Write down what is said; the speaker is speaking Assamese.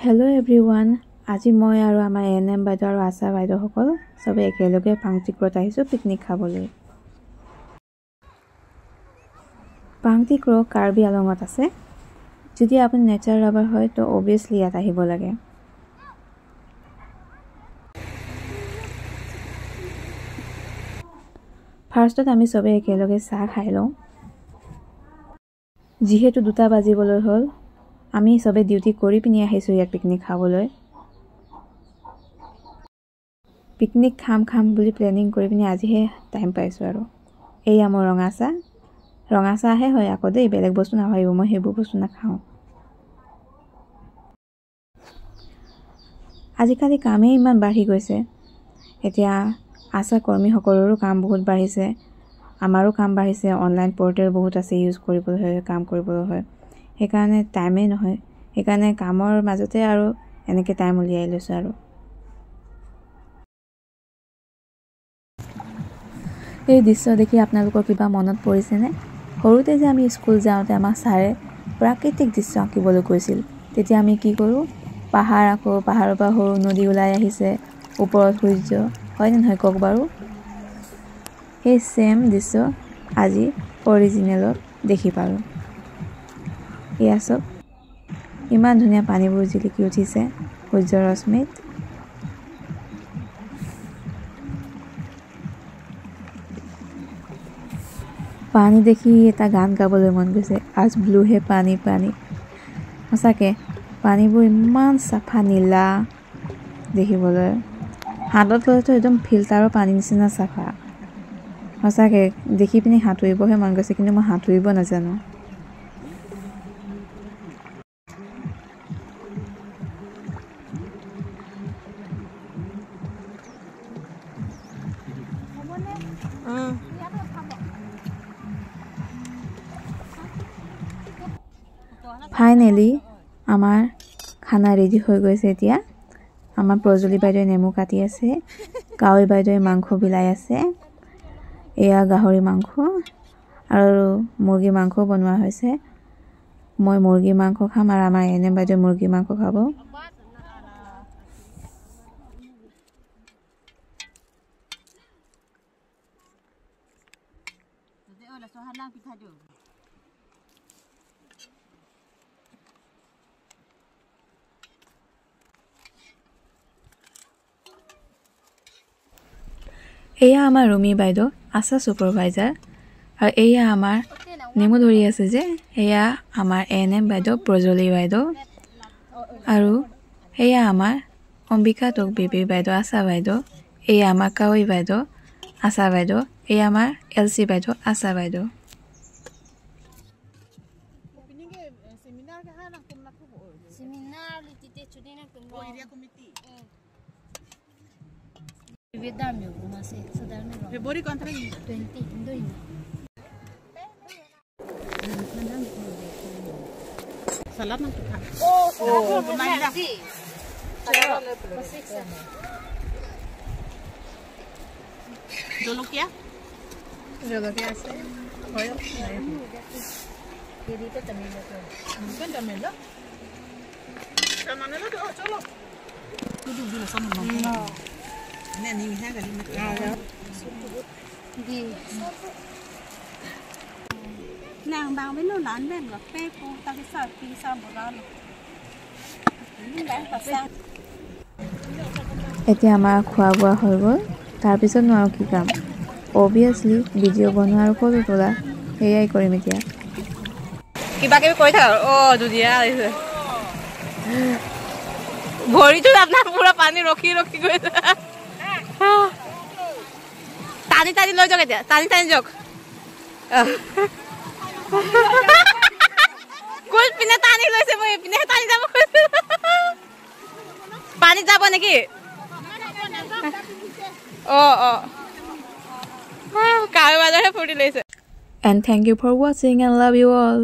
Hello everyone. আজি মই আৰু আমাৰ এনএম বাইদেউ আৰু আশা বাইদেউ সকল সবে একেলগে পাংটিক্ৰত আহিছো পিকনিক খাবলৈ। পাংটিক্ৰ কাৰ্বি আলঙত আছে। যদি আপুনি নেচাৰ লাভাৰ হয় তো অবিয়াসলি ইয়াত আহিব লাগে। ফাৰ্ষ্টত আমি সবে একেলগে চাহ খাই লওঁ। যিহেতু 2টা বাজিবলৈ হ'ল আমি সবে ডিউটি কৰি পিনি আহিছো ইয়াত পিকনিক খাবলৈ। পিকনিক খাম বুলি প্লেনিং কৰি পিনি আজিহে টাইম পাইছো আৰু এই আমাৰ ৰঙা চাহে হয় আকৌ দেই, বেলেগ বস্তু নাভাবিব, মই হেবু বস্তু নাখাওঁ। আজিকালি কামেই ইমান বাঢ়ি গৈছে, এতিয়া আশা কৰ্মী সকলৰো কাম বহুত বাঢ়িছে, আমাৰো কাম বাঢ়িছে, অনলাইন পৰ্টেল বহুত আছে ইউজ কৰিবলৈ হয়, কাম কৰিবলৈ হয়, সেইকাৰণে টাইমেই নহয়। সেইকাৰণে কামৰ মাজতে আৰু এনেকৈ টাইম উলিয়াই লৈছো আৰু। এই দৃশ্য দেখি আপোনালোকৰ কিবা মনত পৰিছেনে? সৰুতে যে আমি স্কুল যাওঁতে আমাক ছাৰে প্ৰাকৃতিক দৃশ্য আঁকিবলৈ কৈছিল, তেতিয়া আমি কি কৰোঁ, পাহাৰ আঁকো, পাহাৰৰ পৰা সৰু নদী ওলাই আহিছে, ওপৰত সূৰ্য, হয়নে নহয় কওক বাৰু? সেই সেম দৃশ্য আজি অৰিজিনেলত দেখি পালোঁ। এয়া চব ইমান ধুনীয়া পানীবোৰ জিলিকি উঠিছে সূৰ্যৰ ৰশ্মিত। পানী দেখি এটা গান গাবলৈ মন গৈছে, আজ ব্লু হে পানী পানী। সঁচাকৈ পানীবোৰ ইমান চাফা নীলা দেখিবলৈ, হাতত ল'লেতো একদম ফিল্টাৰৰ পানী নিচিনা চাফা। সঁচাকৈ দেখি পিনি সাঁতুৰিবহে মন গৈছে, কিন্তু মই সাঁতুৰিব নাজানো। ফাইনেলি আমাৰ খানা ৰেডি হৈ গৈছে। এতিয়া আমাৰ প্ৰজলি বাইদেৱে নেমু কাটি আছে, কাৱৈ বাইদেৱে মাংস বিলাই আছে, এয়া গাহৰি মাংস আৰু মুৰ্গী মাংস বনোৱা হৈছে। মই মুৰ্গী মাংস খাম আৰু আমাৰ এনএম বাইদেৱে মুৰ্গী মাংস খাব। এয়া আমাৰ ৰুমি বাইদেউ, আশা ছুপাৰভাইজাৰ, আৰু এয়া আমাৰ নেমু ধৰি আছে যে, এয়া আমাৰ এনএম বাইদেউ প্ৰজলি বাইদেউ, আৰু এয়া আমাৰ অম্বিকা টক বেবী বাইদেউ আশা বাইদেউ, এয়া আমাৰ কাৱৈ বাইদেউ আশা বাইদেউ, এয়া আমাৰ এলচি বাইদেউ আশা বাইদেউ। Februari kontrak 20 salat nanti kak. Oh, gimana sih? Jolok ya? Joloknya sih. Koyo. Jadi itu temelo tuh. Bukan temelo. Sama nelo tuh, jolok. Duduk dulu sama mama. Ini nih misalnya kali ini. Đi. Nàng bằng với nó lán bên là phê cô ta cái sao kinh sao một ra rồi. Nhưng bán thật sao? এতিয়া আমাৰ খোৱা বোৱা হৈ গ'ল, তাৰপিছত মই আৰু কি কাম, অবিয়াছলি ভিডিঅ' বনোৱা আৰু ফটো তোলা, সেয়াই কৰিম এতিয়া। কিবা কিবি কৈ থাক। ধুনীয়া আহিছে ভৰিটো, আপোনাৰ পুৰা পানী ৰখি ৰখি গৈছে। টানি লৈ যাওক, এতিয়া টানি যাওক। কোন পিনে টানি লৈছে, মই পিনে টানি যাব। পানী যাব নেকি? কাৱৈ বাজাৰহে ফুৰ্তি লৈছে। And thank you for watching and love you all.